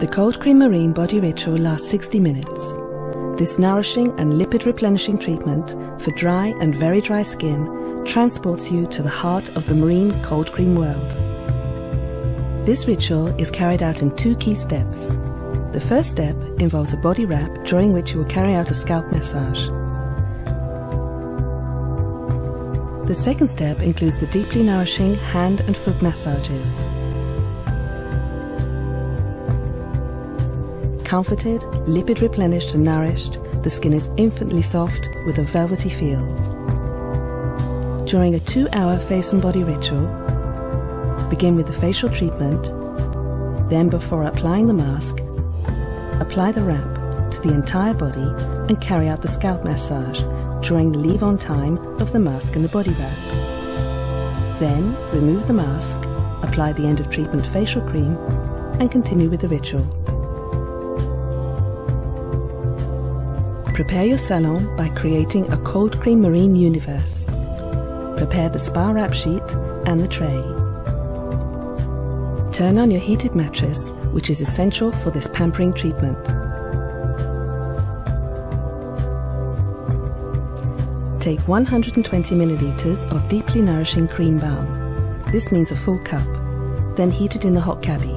The Cold Cream Marine body ritual lasts 60 minutes. This nourishing and lipid replenishing treatment for dry and very dry skin transports you to the heart of the marine cold cream world. This ritual is carried out in 2 key steps. The first step involves a body wrap, during which you will carry out a scalp massage. The second step includes the deeply nourishing hand and foot massages. Comforted, lipid replenished and nourished, the skin is infinitely soft with a velvety feel. During a 2-hour face and body ritual, begin with the facial treatment, then before applying the mask, apply the wrap to the entire body and carry out the scalp massage during the leave-on time of the mask and the body wrap. Then remove the mask, apply the end of treatment facial cream and continue with the ritual. Prepare your salon by creating a cold cream marine universe. Prepare the spa wrap sheet and the tray. Turn on your heated mattress, which is essential for this pampering treatment. Take 120 milliliters of deeply nourishing cream balm. This means a full cup. Then heat it in the hot cabbie.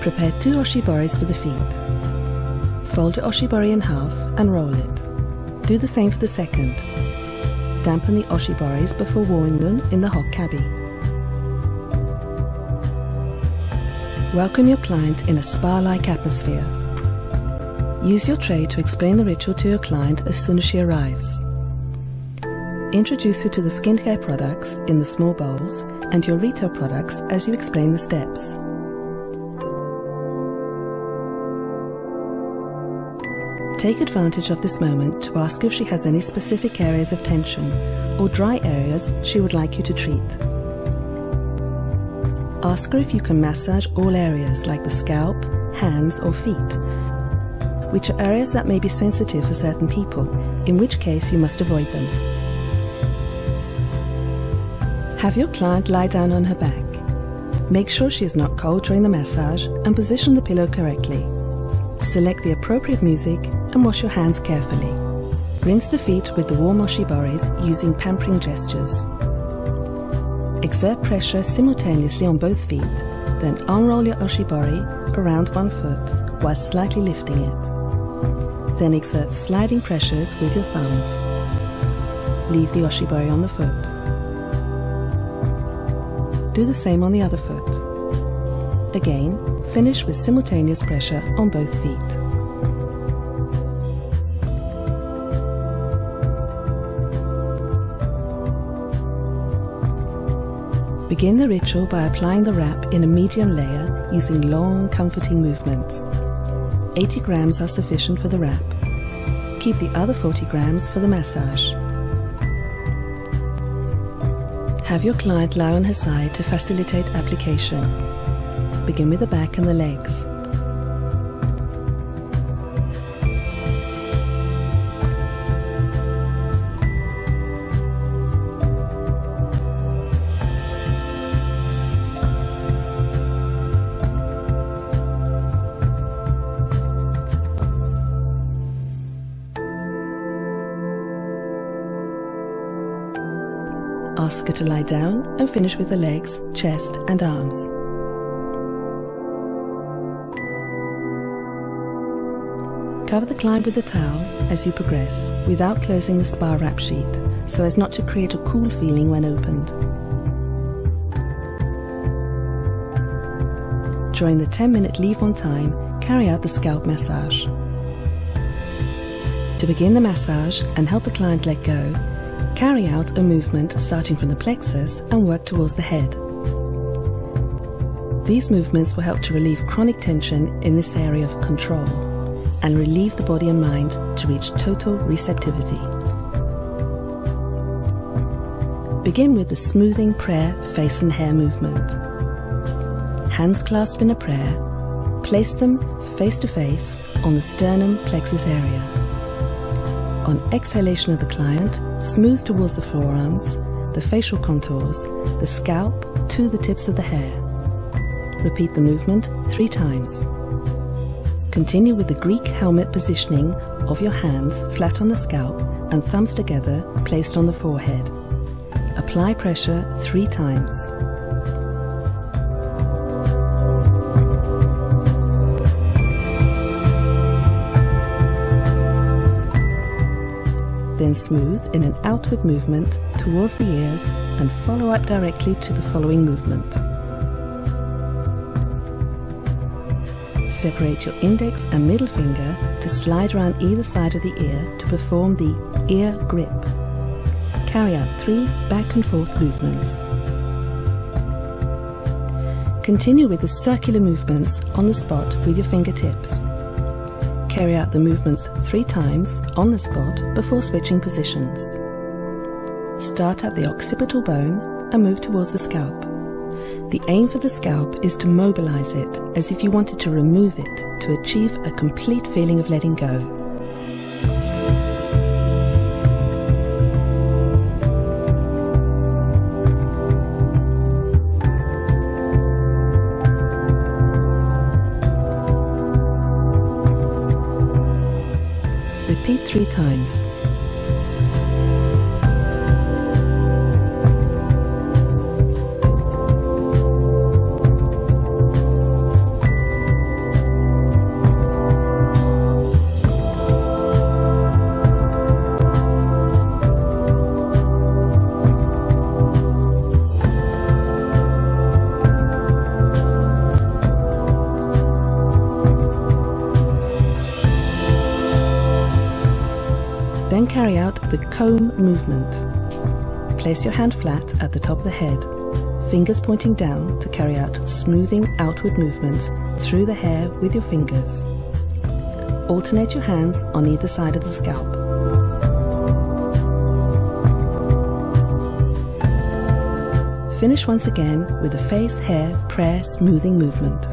Prepare 2 oshiboris for the feet. Fold your oshibori in half and roll it. Do the same for the second. Dampen the oshiboris before warming them in the hot cabbie. Welcome your client in a spa-like atmosphere. Use your tray to explain the ritual to your client as soon as she arrives. Introduce her to the skincare products in the small bowls and your retail products as you explain the steps. Take advantage of this moment to ask if she has any specific areas of tension or dry areas she would like you to treat. Ask her if you can massage all areas like the scalp, hands or feet, which are areas that may be sensitive for certain people, in which case you must avoid them. Have your client lie down on her back. Make sure she is not cold during the massage and position the pillow correctly. Select the appropriate music and wash your hands carefully. Rinse the feet with the warm oshiboris using pampering gestures. Exert pressure simultaneously on both feet, then unroll your oshibori around one foot while slightly lifting it. Then exert sliding pressures with your thumbs. Leave the oshibori on the foot. Do the same on the other foot. Again, finish with simultaneous pressure on both feet. Begin the ritual by applying the wrap in a medium layer using long, comforting movements. 80 grams are sufficient for the wrap. Keep the other 40 grams for the massage. Have your client lie on her side to facilitate application. Begin with the back and the legs. Ask her to lie down and finish with the legs, chest and arms. Cover the client with a towel as you progress, without closing the spa wrap sheet, so as not to create a cool feeling when opened. During the 10-minute leave-on time, carry out the scalp massage. To begin the massage and help the client let go, carry out a movement starting from the plexus and work towards the head. These movements will help to relieve chronic tension in this area of control and relieve the body and mind to reach total receptivity. Begin with the smoothing prayer face and hair movement. Hands clasped in a prayer, place them face to face on the sternum plexus area. On exhalation of the client, smooth towards the forearms, the facial contours, the scalp to the tips of the hair. Repeat the movement 3 times. Continue with the Greek helmet positioning of your hands flat on the scalp and thumbs together placed on the forehead. Apply pressure 3 times. Then smooth in an outward movement towards the ears and follow up directly to the following movement. Separate your index and middle finger to slide around either side of the ear to perform the ear grip. Carry out 3 back and forth movements. Continue with the circular movements on the spot with your fingertips. Carry out the movements 3 times on the spot before switching positions. Start at the occipital bone and move towards the scalp. The aim for the scalp is to mobilize it as if you wanted to remove it to achieve a complete feeling of letting go. Repeat 3 times. Then carry out the comb movement. Place your hand flat at the top of the head, fingers pointing down to carry out smoothing outward movements through the hair with your fingers. Alternate your hands on either side of the scalp. Finish once again with the face, hair, prayer smoothing movement.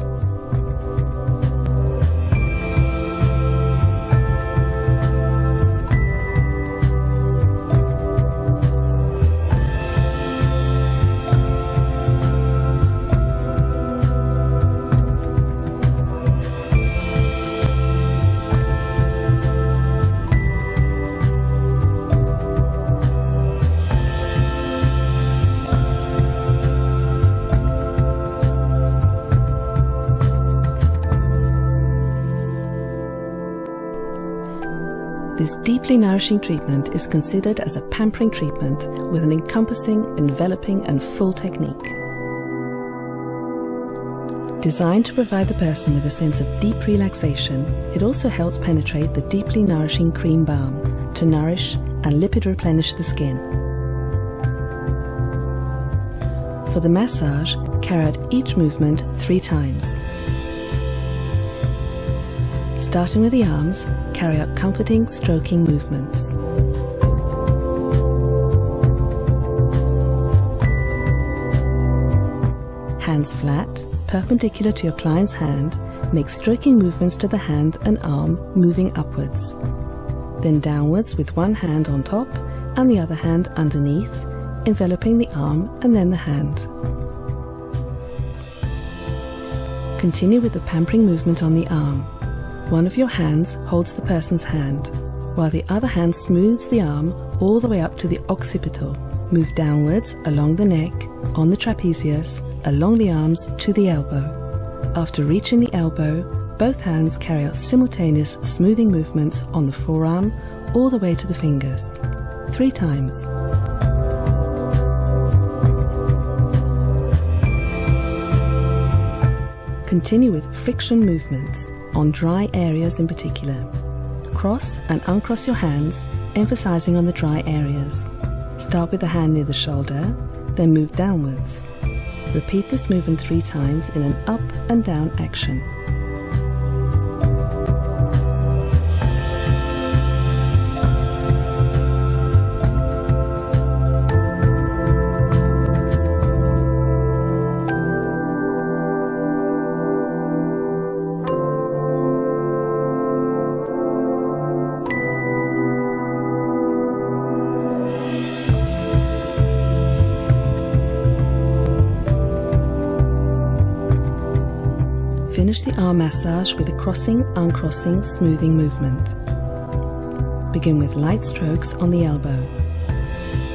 This deeply nourishing treatment is considered as a pampering treatment with an encompassing, enveloping and full technique. Designed to provide the person with a sense of deep relaxation, it also helps penetrate the deeply nourishing cream balm to nourish and lipid replenish the skin. For the massage, carry out each movement 3 times. Starting with the arms, carry out comforting, stroking movements. Hands flat, perpendicular to your client's hand, make stroking movements to the hand and arm moving upwards. Then downwards with one hand on top and the other hand underneath, enveloping the arm and then the hand. Continue with the pampering movement on the arm. One of your hands holds the person's hand, while the other hand smooths the arm all the way up to the occipital. Move downwards along the neck, on the trapezius, along the arms to the elbow. After reaching the elbow, both hands carry out simultaneous smoothing movements on the forearm all the way to the fingers. 3 times. Continue with friction movements on dry areas in particular. Cross and uncross your hands, emphasizing on the dry areas. Start with the hand near the shoulder, then move downwards. Repeat this movement 3 times in an up and down action. Finish the arm massage with a crossing, uncrossing, smoothing movement. Begin with light strokes on the elbow.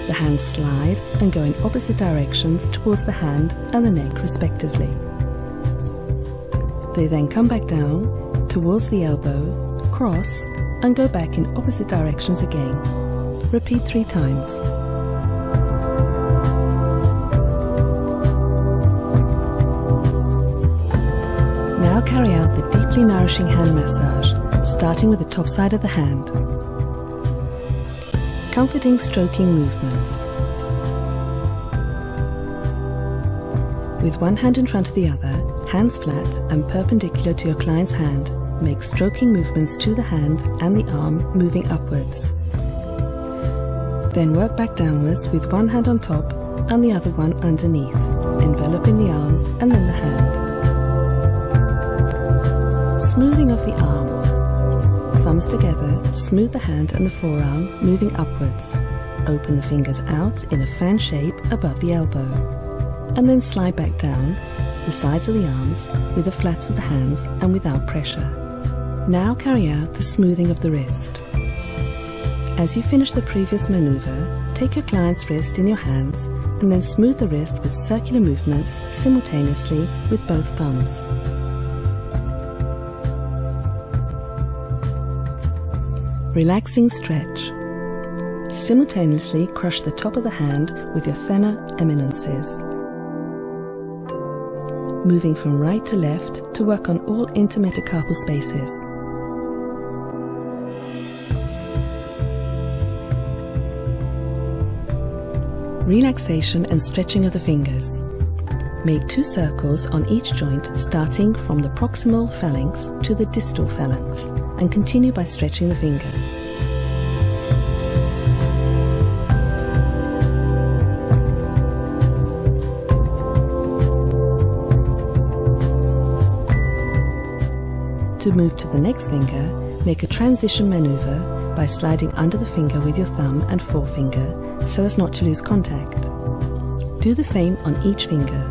The hands slide and go in opposite directions towards the hand and the neck respectively. They then come back down towards the elbow, cross, and go back in opposite directions again. Repeat 3 times. Now carry out the deeply nourishing hand massage, starting with the top side of the hand. Comforting stroking movements. With one hand in front of the other, hands flat and perpendicular to your client's hand, make stroking movements to the hand and the arm moving upwards. Then work back downwards with one hand on top and the other one underneath, enveloping the arm and then the hand. Smoothing of the arm. Thumbs together, smooth the hand and the forearm, moving upwards. Open the fingers out in a fan shape above the elbow. And then slide back down the sides of the arms with the flats of the hands and without pressure. Now carry out the smoothing of the wrist. As you finish the previous maneuver, take your client's wrist in your hands and then smooth the wrist with circular movements simultaneously with both thumbs. Relaxing stretch. Simultaneously crush the top of the hand with your thenar eminences. Moving from right to left to work on all intermetacarpal spaces. Relaxation and stretching of the fingers. Make 2 circles on each joint starting from the proximal phalanx to the distal phalanx and continue by stretching the finger. To move to the next finger, make a transition maneuver by sliding under the finger with your thumb and forefinger so as not to lose contact. Do the same on each finger.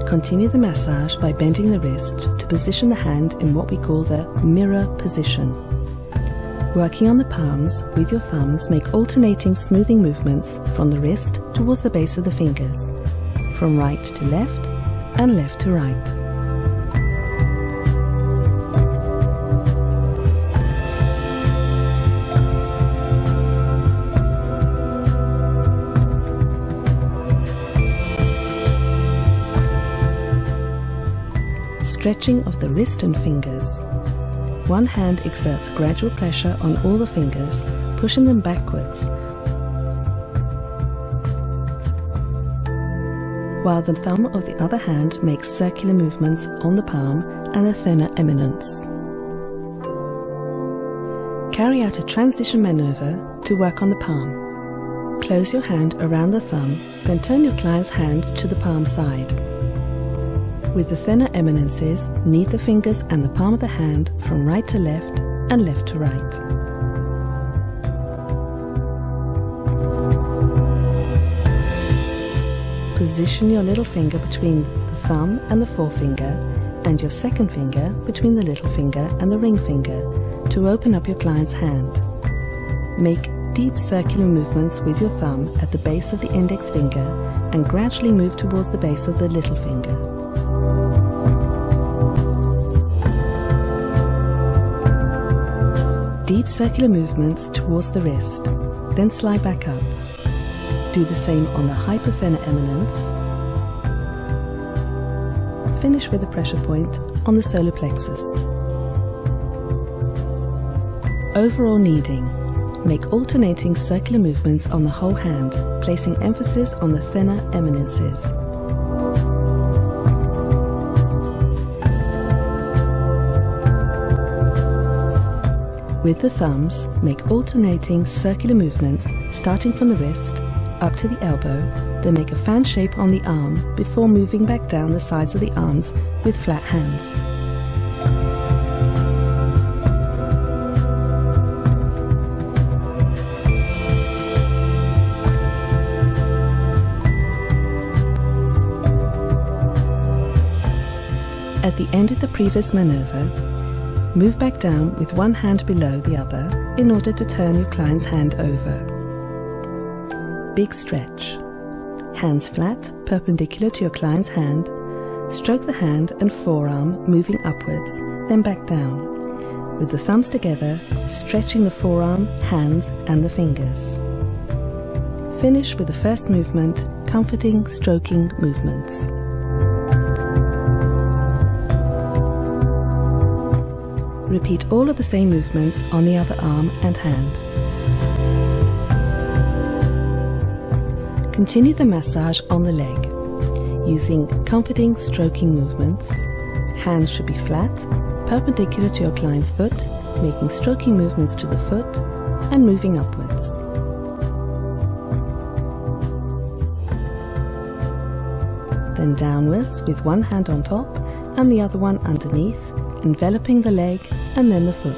Continue the massage by bending the wrist to position the hand in what we call the mirror position. Working on the palms, with your thumbs, make alternating smoothing movements from the wrist towards the base of the fingers, from right to left and left to right. Stretching of the wrist and fingers. One hand exerts gradual pressure on all the fingers, pushing them backwards, while the thumb of the other hand makes circular movements on the palm and a thenar eminence. Carry out a transition maneuver to work on the palm. Close your hand around the thumb, then turn your client's hand to the palm side. With the thenar eminences, knead the fingers and the palm of the hand from right to left and left to right. Position your little finger between the thumb and the forefinger and your second finger between the little finger and the ring finger to open up your client's hand. Make deep circular movements with your thumb at the base of the index finger and gradually move towards the base of the little finger. Deep circular movements towards the wrist, then slide back up. Do the same on the hypothenar eminence. Finish with a pressure point on the solar plexus. Overall kneading. Make alternating circular movements on the whole hand, placing emphasis on the thenar eminences. With the thumbs, make alternating circular movements starting from the wrist up to the elbow, then make a fan shape on the arm before moving back down the sides of the arms with flat hands. At the end of the previous maneuver, move back down with one hand below the other in order to turn your client's hand over. Big stretch. Hands flat, perpendicular to your client's hand. Stroke the hand and forearm moving upwards, then back down, with the thumbs together, stretching the forearm, hands and the fingers. Finish with the first movement, comforting, stroking movements. Repeat all of the same movements on the other arm and hand. Continue the massage on the leg, using comforting, stroking movements. Hands should be flat, perpendicular to your client's foot, making stroking movements to the foot and moving upwards. Then downwards with one hand on top and the other one underneath, enveloping the leg and then the foot.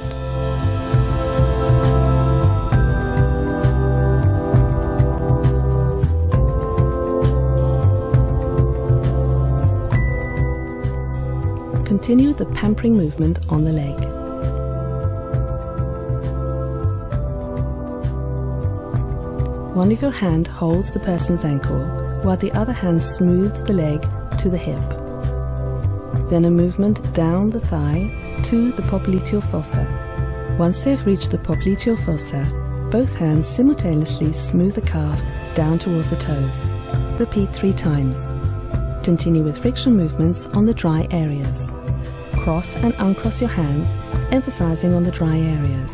Continue the pampering movement on the leg. One of your hand holds the person's ankle, while the other hand smooths the leg to the hip. Then a movement down the thigh to the popliteal fossa. Once they've reached the popliteal fossa, both hands simultaneously smooth the calf down towards the toes. Repeat 3 times. Continue with friction movements on the dry areas. Cross and uncross your hands, emphasizing on the dry areas.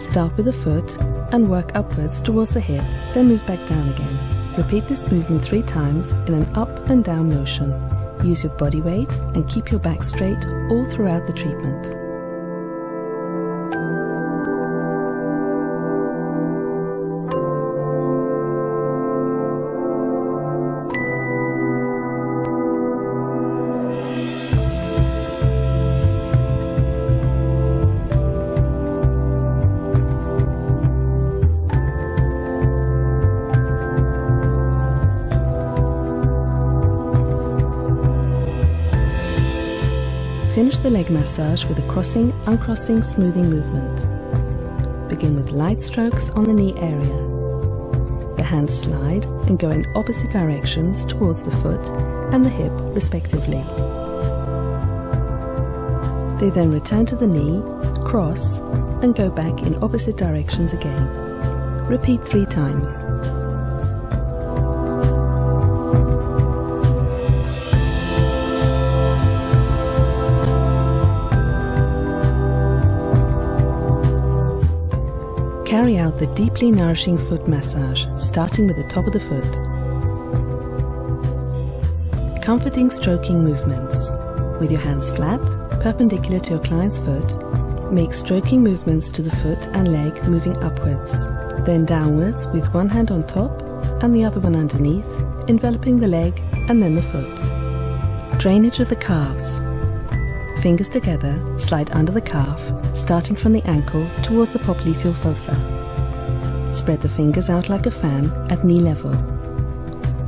Start with the foot and work upwards towards the hip, then move back down again. Repeat this movement 3 times in an up and down motion. Use your body weight and keep your back straight all throughout the treatment. Finish the leg massage with a crossing, uncrossing, smoothing movement. Begin with light strokes on the knee area. The hands slide and go in opposite directions towards the foot and the hip, respectively. They then return to the knee, cross, and go back in opposite directions again. Repeat 3 times. Carry out the deeply nourishing foot massage, starting with the top of the foot. Comforting, stroking movements. With your hands flat, perpendicular to your client's foot, make stroking movements to the foot and leg moving upwards, then downwards with one hand on top and the other one underneath, enveloping the leg and then the foot. Drainage of the calves. Fingers together, slide under the calf, starting from the ankle towards the popliteal fossa. Spread the fingers out like a fan at knee level.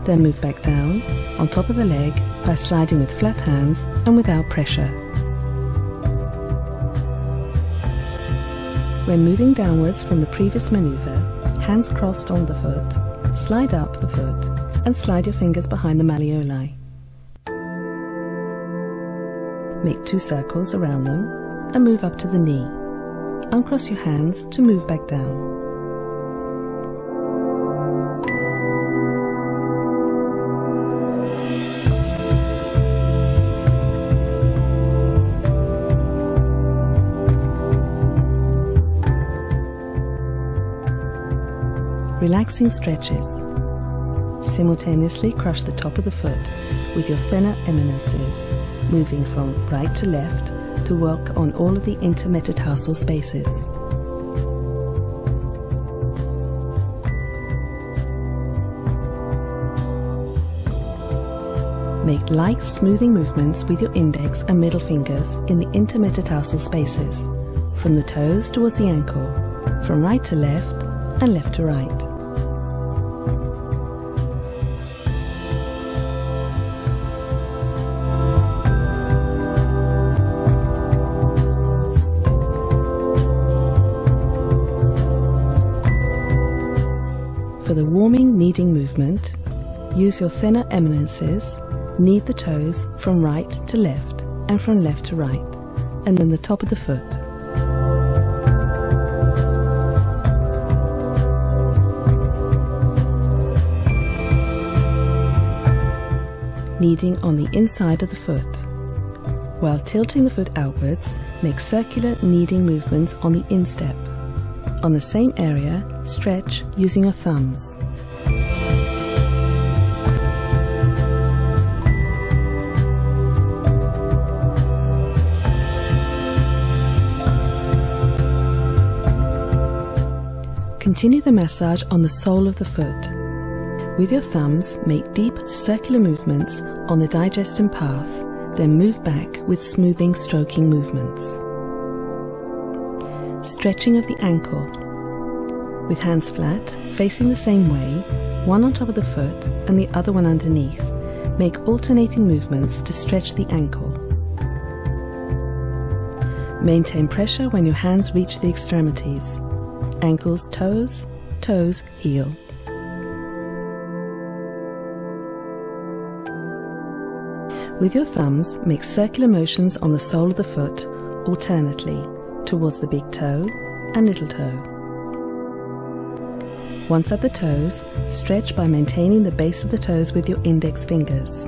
Then move back down, on top of the leg, by sliding with flat hands and without pressure. When moving downwards from the previous maneuver, hands crossed on the foot, slide up the foot and slide your fingers behind the malleoli. Make 2 circles around them and move up to the knee. Uncross your hands to move back down. Relaxing stretches. Simultaneously crush the top of the foot with your thinner eminences, moving from right to left to work on all of the intermetatarsal spaces. Make light smoothing movements with your index and middle fingers in the intermetatarsal spaces, from the toes towards the ankle, from right to left and left to right. For the warming kneading movement, use your thinner eminences, knead the toes from right to left and from left to right, and then the top of the foot. Kneading on the inside of the foot. While tilting the foot outwards, make circular kneading movements on the instep. On the same area, stretch using your thumbs. Continue the massage on the sole of the foot. With your thumbs, make deep circular movements on the digestion path, then move back with smoothing, stroking movements. Stretching of the ankle. With hands flat, facing the same way, one on top of the foot and the other one underneath, make alternating movements to stretch the ankle. Maintain pressure when your hands reach the extremities. Ankles, toes, toes, heel. With your thumbs, make circular motions on the sole of the foot, alternately, towards the big toe and little toe. Once at the toes, stretch by maintaining the base of the toes with your index fingers.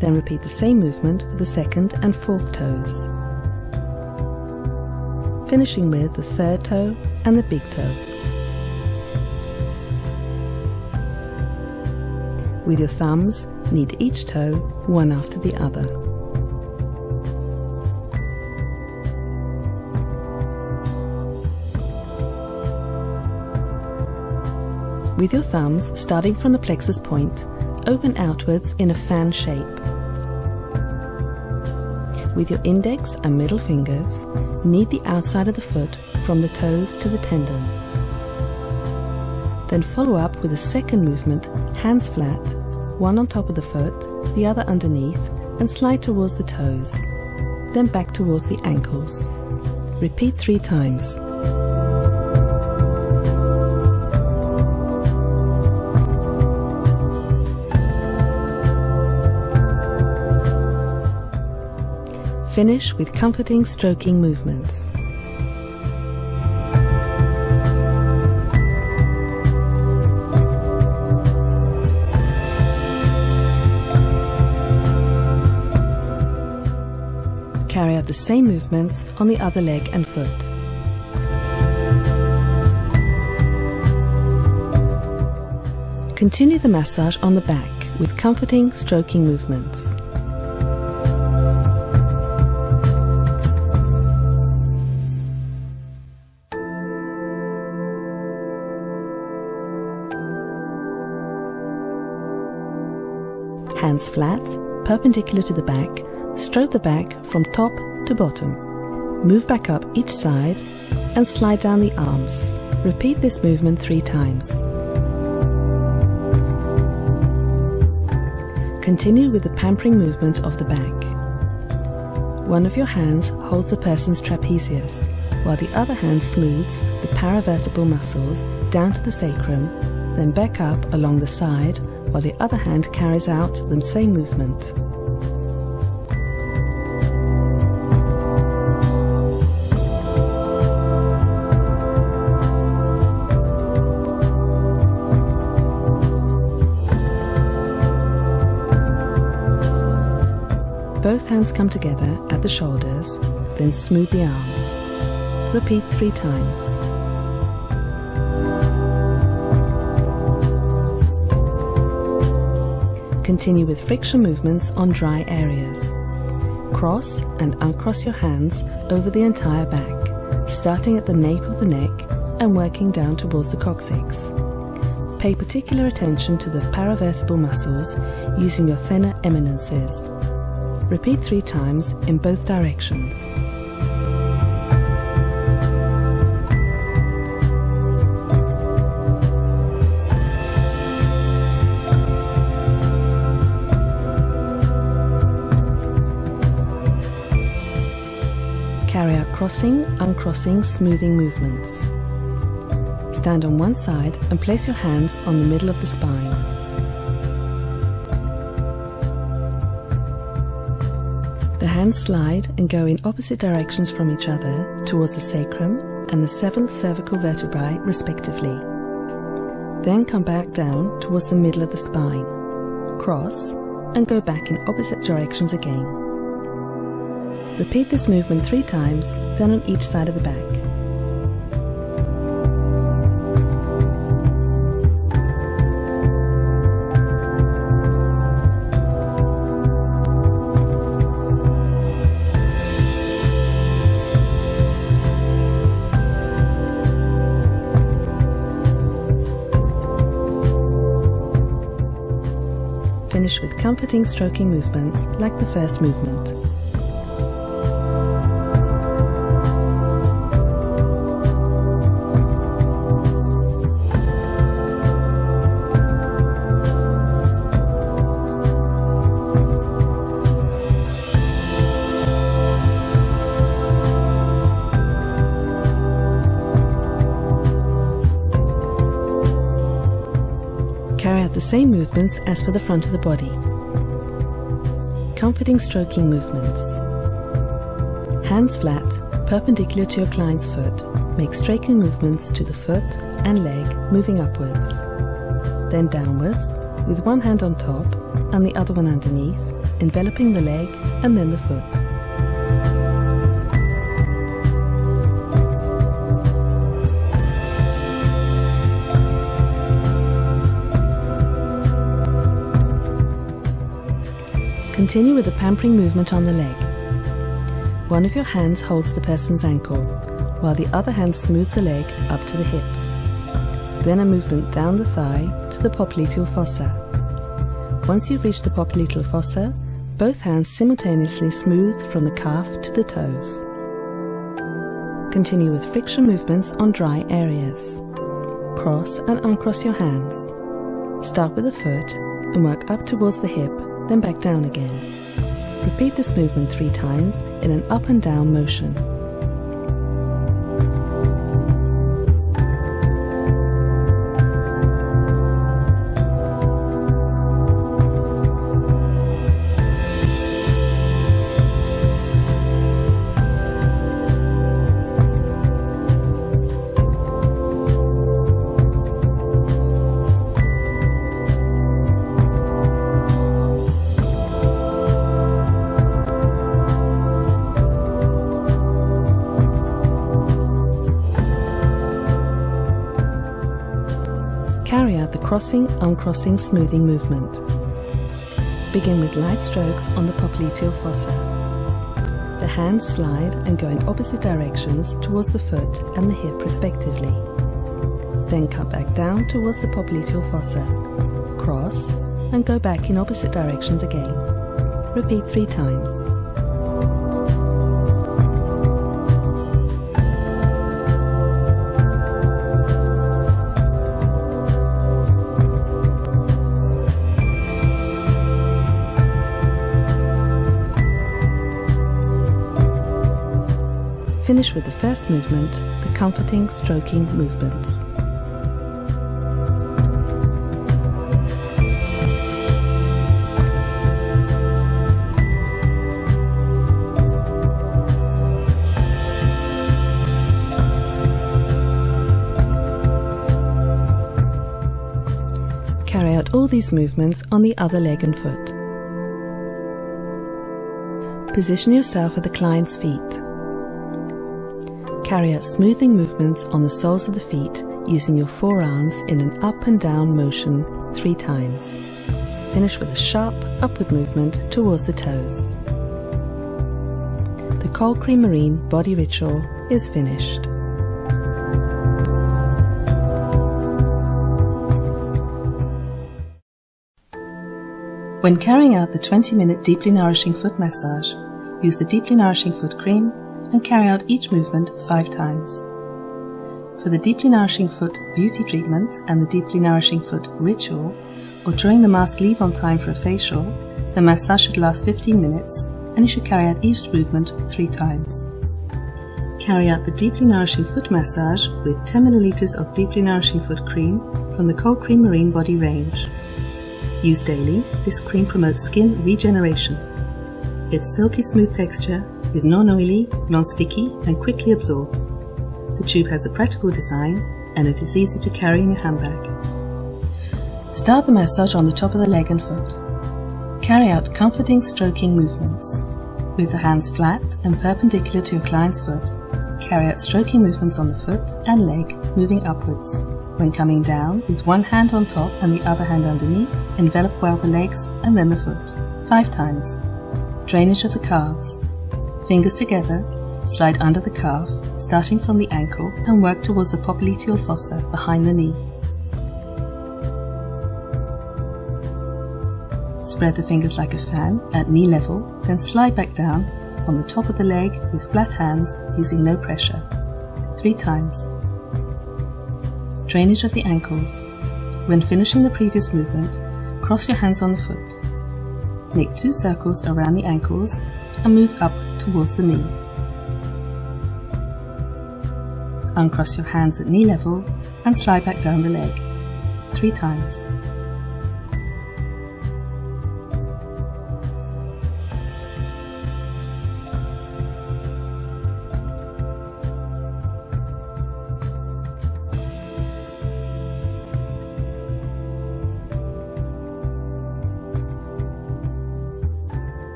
Then repeat the same movement for the second and fourth toes, finishing with the third toe and the big toe. With your thumbs, knead each toe one after the other. With your thumbs, starting from the plexus point, open outwards in a fan shape. With your index and middle fingers, knead the outside of the foot from the toes to the tendon. Then follow up with a second movement, hands flat, one on top of the foot, the other underneath, and slide towards the toes, then back towards the ankles. Repeat 3 times. Finish with comforting stroking movements. Carry out the same movements on the other leg and foot. Continue the massage on the back with comforting stroking movements. Hands flat, perpendicular to the back, stroke the back from top to bottom. Move back up each side and slide down the arms. Repeat this movement 3 times. Continue with the pampering movement of the back. One of your hands holds the person's trapezius, while the other hand smooths the paravertebral muscles down to the sacrum, then back up along the side, while the other hand carries out the same movement. Both hands come together at the shoulders, then smooth the arms. Repeat 3 times. Continue with friction movements on dry areas. Cross and uncross your hands over the entire back, starting at the nape of the neck and working down towards the coccyx. Pay particular attention to the paravertebral muscles using your thenar eminences. Repeat 3 times in both directions. Carry out crossing, uncrossing, smoothing movements. Stand on one side and place your hands on the middle of the spine. The hands slide and go in opposite directions from each other towards the sacrum and the 7th cervical vertebrae respectively. Then come back down towards the middle of the spine. Cross and go back in opposite directions again. Repeat this movement 3 times, then on each side of the back. Finish with comforting stroking movements like the first movement. Carry out the same movements as for the front of the body. Comforting stroking movements. Hands flat, perpendicular to your client's foot. Make stroking movements to the foot and leg, moving upwards. Then downwards, with one hand on top and the other one underneath, enveloping the leg and then the foot. Continue with the pampering movement on the leg. One of your hands holds the person's ankle, while the other hand smooths the leg up to the hip. Then a movement down the thigh to the popliteal fossa. Once you've reached the popliteal fossa, both hands simultaneously smooth from the calf to the toes. Continue with friction movements on dry areas. Cross and uncross your hands. Start with the foot and work up towards the hip, then back down again. Repeat this movement 3 times in an up and down motion. Carry out the crossing, uncrossing, smoothing movement. Begin with light strokes on the popliteal fossa. The hands slide and go in opposite directions towards the foot and the hip respectively. Then come back down towards the popliteal fossa. Cross and go back in opposite directions again. Repeat 3 times. Finish with the first movement, the comforting stroking movements. Carry out all these movements on the other leg and foot. Position yourself at the client's feet. Carry out smoothing movements on the soles of the feet using your forearms in an up and down motion 3 times. Finish with a sharp upward movement towards the toes. The Cold Cream Marine body ritual is finished. When carrying out the 20-minute deeply nourishing foot massage, use the deeply nourishing foot cream and carry out each movement 5 times. For the deeply nourishing foot beauty treatment and the deeply nourishing foot ritual, or during the mask leave-on time for a facial, the massage should last 15 minutes and you should carry out each movement 3 times. Carry out the deeply nourishing foot massage with 10 ml of deeply nourishing foot cream from the Cold Cream Marine Body range. Used daily, this cream promotes skin regeneration. Its silky smooth texture is non-oily, non-sticky and quickly absorbed. The tube has a practical design and it is easy to carry in your handbag. Start the massage on the top of the leg and foot. Carry out comforting stroking movements. With the hands flat and perpendicular to your client's foot, carry out stroking movements on the foot and leg, moving upwards. When coming down, with one hand on top and the other hand underneath, envelop well the legs and then the foot, 5 times. Drainage of the calves. Fingers together, slide under the calf, starting from the ankle and work towards the popliteal fossa behind the knee. Spread the fingers like a fan at knee level, then slide back down on the top of the leg with flat hands using no pressure, 3 times. Drainage of the ankles. When finishing the previous movement, cross your hands on the foot. Make 2 circles around the ankles and move up towards the knee. Uncross your hands at knee level and slide back down the leg, 3 times.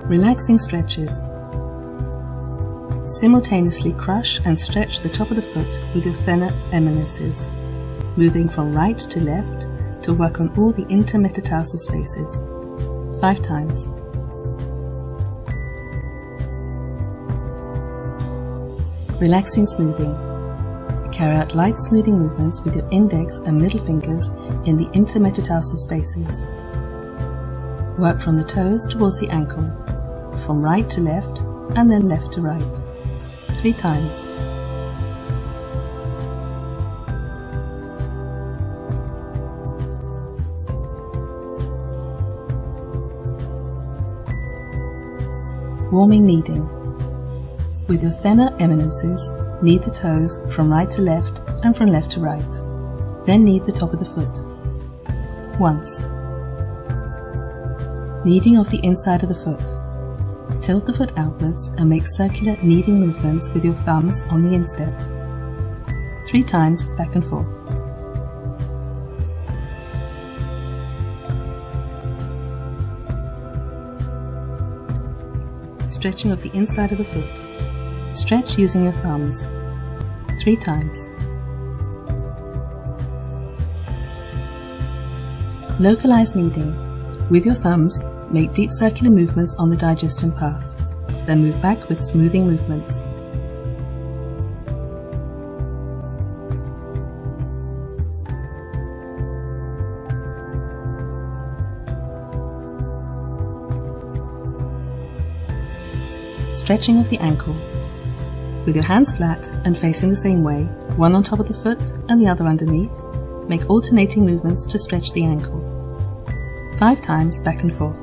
Relaxing stretches. Simultaneously crush and stretch the top of the foot with your thenar eminences, moving from right to left to work on all the intermetatarsal spaces, 5 times. Relaxing smoothing. Carry out light smoothing movements with your index and middle fingers in the intermetatarsal spaces. Work from the toes towards the ankle, from right to left and then left to right, 3 times. Warming kneading. With your thenar eminences, knead the toes from right to left and from left to right. Then knead the top of the foot. Once. Kneading of the inside of the foot. Tilt the foot outwards and make circular kneading movements with your thumbs on the instep, 3 times back and forth. Stretching of the inside of the foot. Stretch using your thumbs, 3 times. Localized kneading. With your thumbs, make deep circular movements on the digestion path, then move back with smoothing movements. Stretching of the ankle. With your hands flat and facing the same way, one on top of the foot and the other underneath, make alternating movements to stretch the ankle, 5 times back and forth.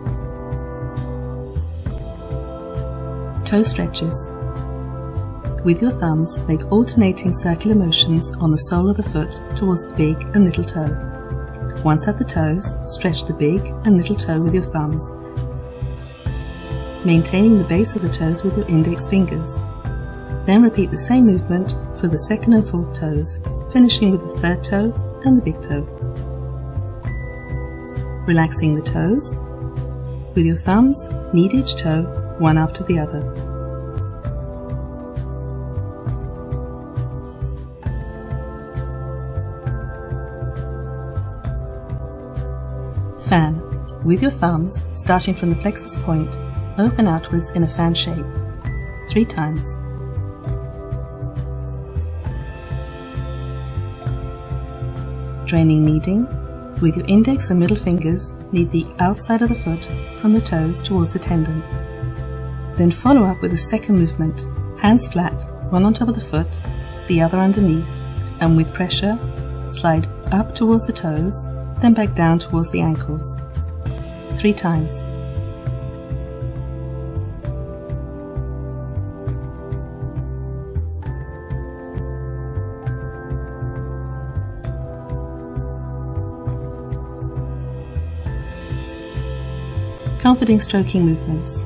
Toe stretches. With your thumbs, make alternating circular motions on the sole of the foot towards the big and little toe. Once at the toes, stretch the big and little toe with your thumbs, maintaining the base of the toes with your index fingers. Then repeat the same movement for the second and fourth toes, finishing with the third toe and the big toe. Relaxing the toes. With your thumbs, knead each toe, one after the other. Fan. With your thumbs, starting from the plexus point, open outwards in a fan shape, 3 times. Draining kneading. With your index and middle fingers, knead the outside of the foot from the toes towards the tendon. Then follow up with a second movement, hands flat, one on top of the foot, the other underneath, and with pressure, slide up towards the toes, then back down towards the ankles. 3 times. Comforting stroking movements.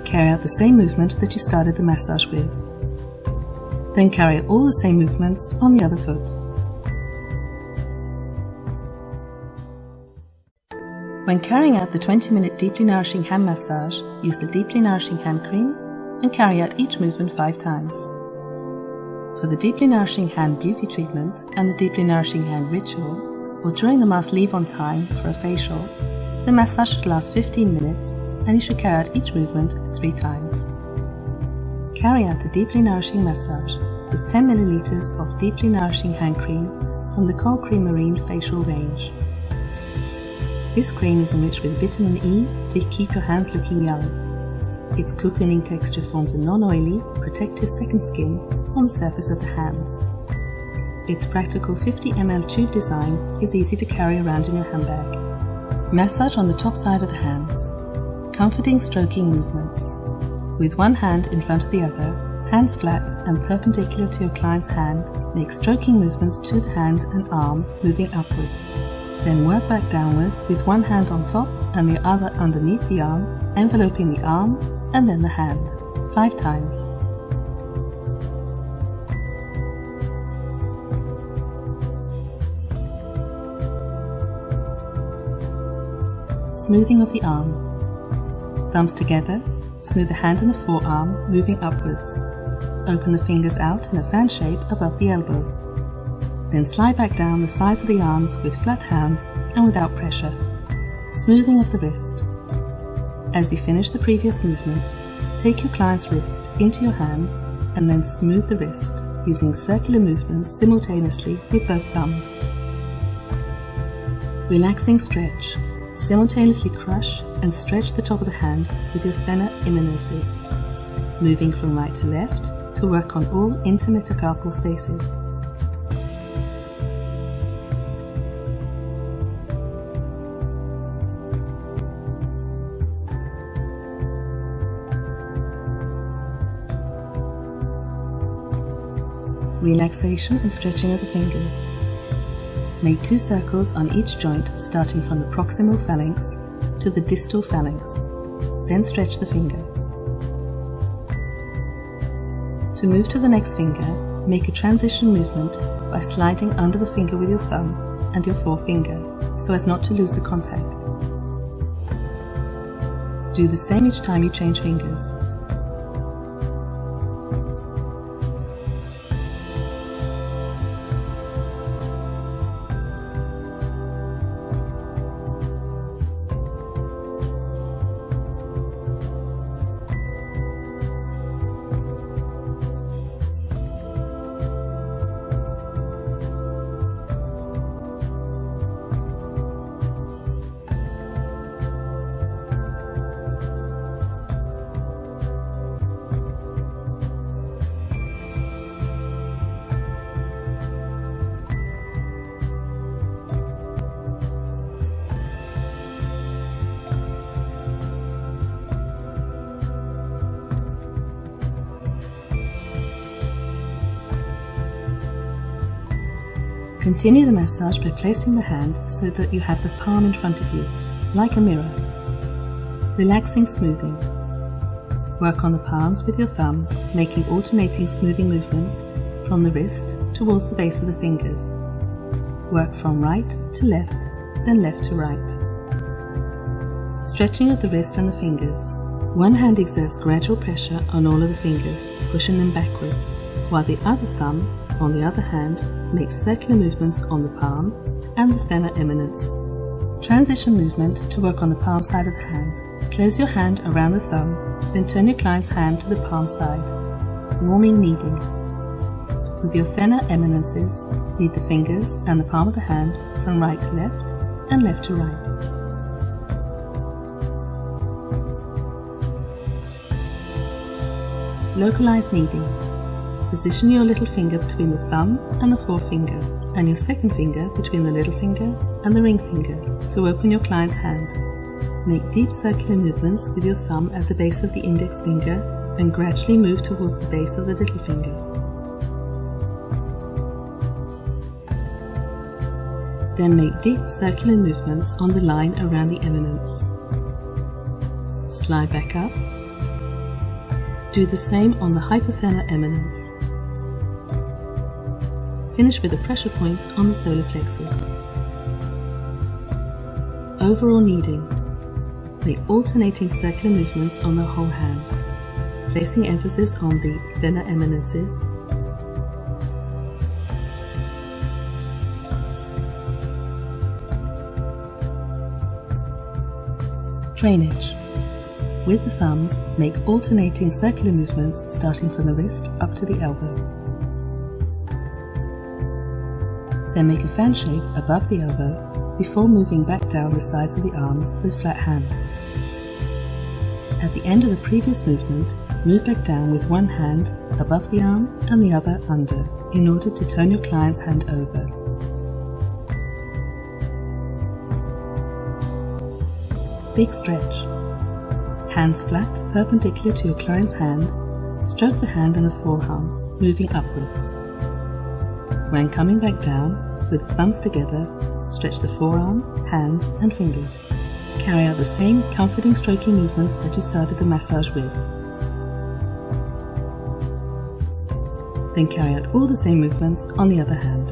Carry out the same movement that you started the massage with. Then carry out all the same movements on the other foot. When carrying out the 20-minute deeply nourishing hand massage, use the deeply nourishing hand cream and carry out each movement 5 times. For the deeply nourishing hand beauty treatment and the deeply nourishing hand ritual, or during the mask leave-on time for a facial, the massage should last 15 minutes and you should carry out each movement 3 times. Carry out the deeply nourishing massage with 10 ml of deeply nourishing hand cream from the Cold Cream Marine facial range. This cream is enriched with vitamin E to keep your hands looking young. Its cocooning texture forms a non-oily, protective second skin on the surface of the hands. Its practical 50 ml tube design is easy to carry around in your handbag. Massage on the top side of the hands. Comforting stroking movements. With one hand in front of the other, hands flat and perpendicular to your client's hand, make stroking movements to the hand and arm, moving upwards. Then work back downwards with one hand on top and the other underneath the arm, enveloping the arm and then the hand, 5 times. Smoothing of the arm. Thumbs together, smooth the hand and the forearm, moving upwards. Open the fingers out in a fan shape above the elbow. Then slide back down the sides of the arms with flat hands and without pressure. Smoothing of the wrist. As you finish the previous movement, take your client's wrist into your hands and then smooth the wrist, using circular movements simultaneously with both thumbs. Relaxing stretch. Simultaneously crush and stretch the top of the hand with your thenar eminences, moving from right to left to work on all intermetacarpal spaces. Relaxation and stretching of the fingers. Make 2 circles on each joint starting from the proximal phalanx to the distal phalanx. Then stretch the finger. To move to the next finger, make a transition movement by sliding under the finger with your thumb and your forefinger so as not to lose the contact. Do the same each time you change fingers. Continue the massage by placing the hand so that you have the palm in front of you, like a mirror. Relaxing smoothing. Work on the palms with your thumbs, making alternating smoothing movements from the wrist towards the base of the fingers. Work from right to left, then left to right. Stretching of the wrist and the fingers. One hand exerts gradual pressure on all of the fingers, pushing them backwards, while the other thumb, on the other hand, makes circular movements on the palm and the thenar eminence. Transition movement to work on the palm side of the hand. Close your hand around the thumb, then turn your client's hand to the palm side. Warming kneading. With your thenar eminences, knead the fingers and the palm of the hand from right to left and left to right. Localized kneading. Position your little finger between the thumb and the forefinger, and your second finger between the little finger and the ring finger to open your client's hand. Make deep circular movements with your thumb at the base of the index finger and gradually move towards the base of the little finger. Then make deep circular movements on the line around the eminence. Slide back up. Do the same on the hypothenar eminence. Finish with a pressure point on the solar plexus. Overall kneading. Make alternating circular movements on the whole hand, placing emphasis on the thinner eminences. Drainage. With the thumbs, make alternating circular movements starting from the wrist up to the elbow. Then make a fan shape above the elbow before moving back down the sides of the arms with flat hands. At the end of the previous movement, move back down with one hand above the arm and the other under in order to turn your client's hand over. Big stretch. Hands flat, perpendicular to your client's hand, stroke the hand and the forearm, moving upwards. When coming back down, with the thumbs together, stretch the forearm, hands and fingers. Carry out the same comforting stroking movements that you started the massage with. Then carry out all the same movements on the other hand.